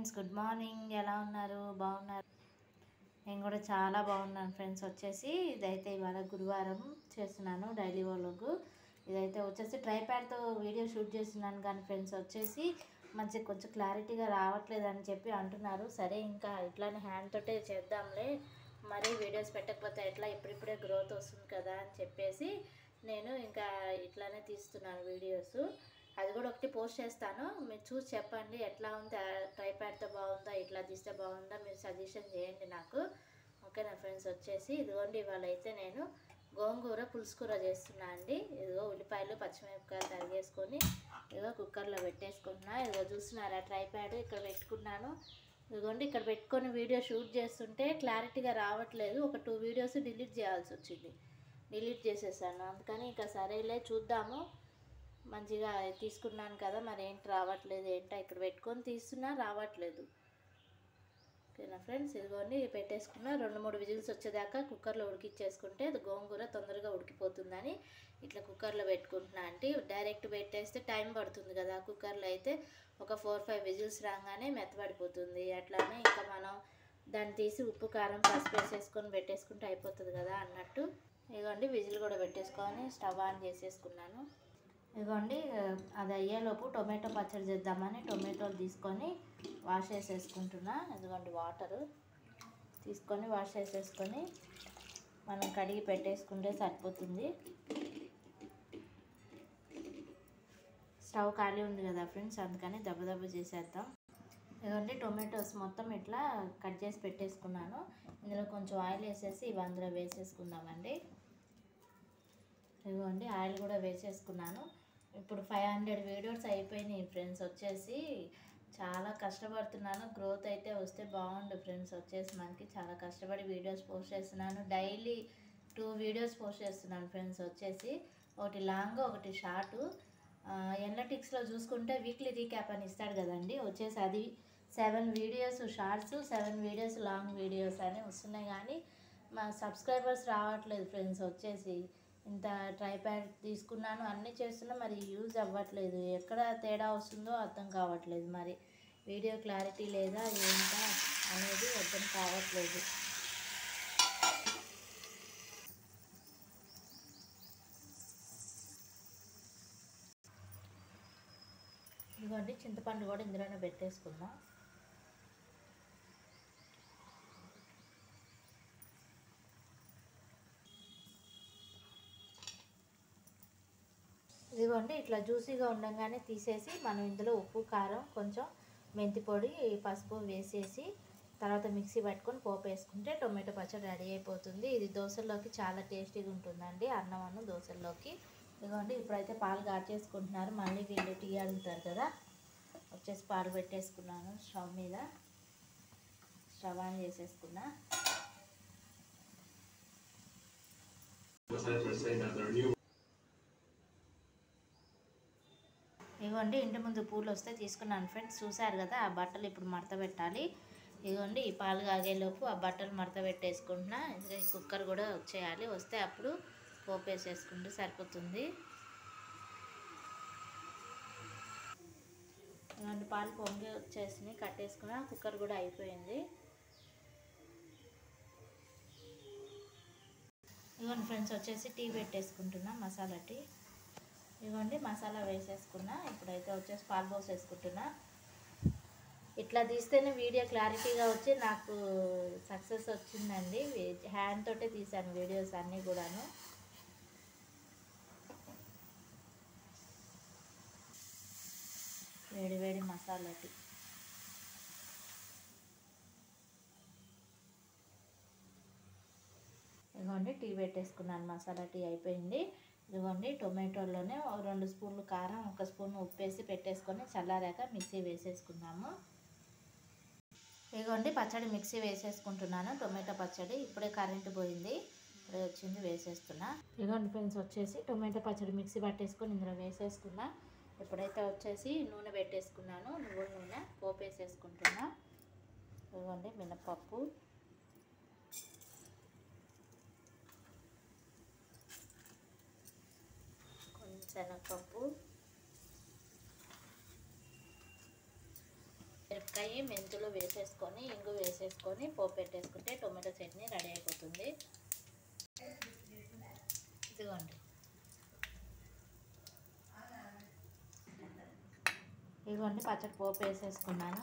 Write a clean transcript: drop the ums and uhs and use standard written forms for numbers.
Friends, good morning. ఎలా ఉన్నారు? బాగున్నారు? నేను కూడా చాలా బాగున్నాను ఫ్రెండ్స్. ఇదైతే ఇవాళ గురువారం చేస్తున్నాను డైలీ వ్లాగ్. ఇదైతే ట్రైప్యాడ్తో వీడియో షూట్ చేస్తున్నాను కానీ ఫ్రెండ్స్ కొంచెం క్లారిటీగా రావట్లేదు అని చెప్పి అంటున్నారు. సరే, ఇంకా ఇట్లానే హ్యాండ్ తోటే చేద్దాంలే, మరీ వీడియోస్ పెట్టకపోతే ఎట్లా, ఇప్పుడిప్పుడే గ్రోత్ వస్తుంది కదా అని చెప్పేసి నేను ఇంకా ఇట్లానే తీస్తున్నాను వీడియోస్. అది కూడా ఒకటి పోస్ట్ చేస్తాను, మీరు చూసి చెప్పండి ఎట్లా ఉంది, ట్రైప్యాడ్తో బాగుందా, ఇట్లా తీస్తే బాగుందా, మీరు సజెషన్ చేయండి నాకు. ఓకేనా ఫ్రెండ్స్. ఇదిగోండి, ఇవాళ అయితే నేను గోంగూర పులుసుకూర చేస్తున్నా అండి. ఇదిగో ఉల్లిపాయలు పచ్చిమిరపకాయలు తరిగేసుకొని ఇదిగో కుక్కర్లో పెట్టేసుకుంటున్నా. ఇదిగో చూస్తున్నారా, ట్రైప్యాడ్ ఇక్కడ పెట్టుకున్నాను. ఇదిగోండి, ఇక్కడ పెట్టుకొని వీడియో షూట్ చేస్తుంటే క్లారిటీగా రావట్లేదు. ఒక 2 వీడియోస్ డిలీట్ చేయాల్సి వచ్చింది. డిలీట్ చేసేసాను. అందుకని ఇంకా సరేలే చూద్దాము, మంచిగా తీసుకున్నాను కదా, మరి ఏంటి రావట్లేదు, ఏంటో ఇక్కడ పెట్టుకొని తీస్తున్నా రావట్లేదు. ఓకేనా ఫ్రెండ్స్. ఇదిగోండి పెట్టేసుకున్నా. 2-3 విజిల్స్ వచ్చేదాకా కుక్కర్లో ఉడికిచ్చేసుకుంటే అది గోంగూర తొందరగా ఉడికిపోతుందని ఇట్లా కుక్కర్లో పెట్టుకుంటున్నా. అంటే డైరెక్ట్ పెట్టేస్తే టైం పడుతుంది కదా, కుక్కర్లో అయితే ఒక 4-5 విజిల్స్ రాగానే మెత్తబడిపోతుంది. అట్లానే ఇంకా మనం దాన్ని తీసి ఉప్పు కారం పసుపు వేసేసుకొని పెట్టేసుకుంటే అయిపోతుంది కదా అన్నట్టు. ఇదిగోండి విజిల్ కూడా పెట్టేసుకొని స్టవ్ ఆన్ చేసేసుకున్నాను. ఇదిగోండి, అది అయ్యేలోపు టొమాటో పచ్చడి చేద్దామని టొమాటోలు తీసుకొని వాష్ చేసేసుకుంటున్నా. ఇదిగోండి వాటరు తీసుకొని వాష్ చేసేసుకొని మనం కడిగి పెట్టేసుకుంటే సరిపోతుంది. స్టవ్ ఖాళీ ఉంది కదా ఫ్రెండ్స్, అందుకని దెబ్బ చేసేద్దాం. ఇదిగోండి టొమాటోస్ మొత్తం ఇట్లా కట్ చేసి పెట్టేసుకున్నాను. ఇందులో కొంచెం ఆయిల్ వేసేసి ఇవి అందులో వేసేసుకుందామండి. ఇదిగోండి ఆయిల్ కూడా వేసేసుకున్నాను. ఇప్పుడు 500 వీడియోస్ అయిపోయినాయి ఫ్రెండ్స్. చాలా కష్టపడుతున్నాను, గ్రోత్ అయితే వస్తే బాగుండు ఫ్రెండ్స్. మనకి చాలా కష్టపడి వీడియోస్ పోస్ట్ చేస్తున్నాను. డైలీ 2 వీడియోస్ పోస్ట్ చేస్తున్నాను ఫ్రెండ్స్. ఒకటి లాంగ్, ఒకటి షార్ట్. ఎనలిటిక్స్లో చూసుకుంటే వీక్లీ రీక్యాప్ అని ఇస్తాడు కదండి. అది 7 videos shorts, 7 videos long videos అని వస్తున్నాయి, కానీ మా సబ్స్క్రైబర్స్ రావట్లేదు ఫ్రెండ్స్. ఇంత ట్రైప్యాడ్ తీసుకున్నాను, అన్నీ చేస్తున్నా, మరి యూజ్ అవ్వట్లేదు. ఎక్కడ తేడా వస్తుందో అర్థం కావట్లేదు. మరి వీడియో క్లారిటీ లేదా ఏంటా అనేది అర్థం కావట్లేదు. ఇదిగోండి చింతపండు కూడా ఇందులోనే పెట్టేసుకుందాం. ఇదిగోండి ఇట్లా జ్యూసీగా ఉండగానే తీసేసి మనం ఇందులో ఉప్పు కారం కొంచెం మెంతి పొడి పసుపు వేసేసి తర్వాత మిక్సీ పట్టుకొని పోపు వేసుకుంటే టొమాటో పచ్చడి రెడీ అయిపోతుంది. ఇది దోశల్లోకి చాలా టేస్టీగా ఉంటుందండి, అన్నం దోశల్లోకి. ఇదిగోండి ఇప్పుడైతే పాలు కాచేసుకుంటున్నారు. మళ్ళీ వీళ్ళు టీ అడుగుతారు కదా. పాలు పెట్టేసుకున్నాను స్టవ్ మీద. స్టవ్ ఆన్ చేసేసుకున్నా. ఇదిగోండి ఇంటి ముందు పూలు వస్తే తీసుకున్నాను ఫ్రెండ్స్. చూసారు కదా, ఆ బట్టలు ఇప్పుడు మడత పెట్టాలి. ఇదిగోండి ఈ పాలు కాగేలోపు ఆ బట్టలు మడత పెట్టేసుకుంటున్నా. ఈ కుక్కర్ కూడా వచ్చేయాలి, వస్తే అప్పుడు పోపు వేసేసుకుంటే సరిపోతుంది. ఇదిగోండి పాలు పొంగి వచ్చేసి కట్టేసుకున్నా. కుక్కర్ కూడా అయిపోయింది. ఇదిగోండి ఫ్రెండ్స్ టీ పెట్టేసుకుంటున్నా, మసాలా టీ. ఇదిగోండి మసాలా వేసేసుకున్నా. ఇప్పుడైతే పాలు పోసేసుకుంటున్నా. ఇట్లా తీస్తేనే వీడియో క్లారిటీగా వచ్చి నాకు సక్సెస్ వచ్చిందండి. హ్యాండ్ తోటే తీసాను వీడియోస్ అన్నీ కూడాను. వేడి వేడి మసాలా టీ. ఇదిగోండి టీ పెట్టేసుకున్నాను, మసాలా టీ అయిపోయింది. ఇదిగోండి టొమాటోలోనే 2 స్పూన్లు కారం, 1 స్పూన్ ఉప్పు వేసి పెట్టేసుకొని చల్లారాక మిక్సీ వేసేసుకున్నాము. ఇదిగోండి పచ్చడి మిక్సీ వేసేసుకుంటున్నాను, టొమాటో పచ్చడి. ఇప్పుడే కరెంటు పోయింది, ఇప్పుడే వచ్చింది, వేసేస్తున్నా. ఇదిగోండి ఫ్రెండ్స్ టొమాటో పచ్చడి మిక్సీ పట్టేసుకొని ఇందులో వేసేసుకున్నా. ఇప్పుడైతే నూనె పెట్టేసుకున్నాను, నువ్వుల నూనె. పోపు వేసేసుకుంటున్నా. ఇదిగోండి మినపప్పు, శనగపప్పు, శనక్కాయ మెంతులు వేసేసుకొని ఇంగు వేసేసుకొని పోపు పెట్టేసుకుంటే టొమాటో చట్నీ రెడీ అయిపోతుంది. ఇదిగోండి, పచ్చడి పోపు వేసేసుకున్నాను.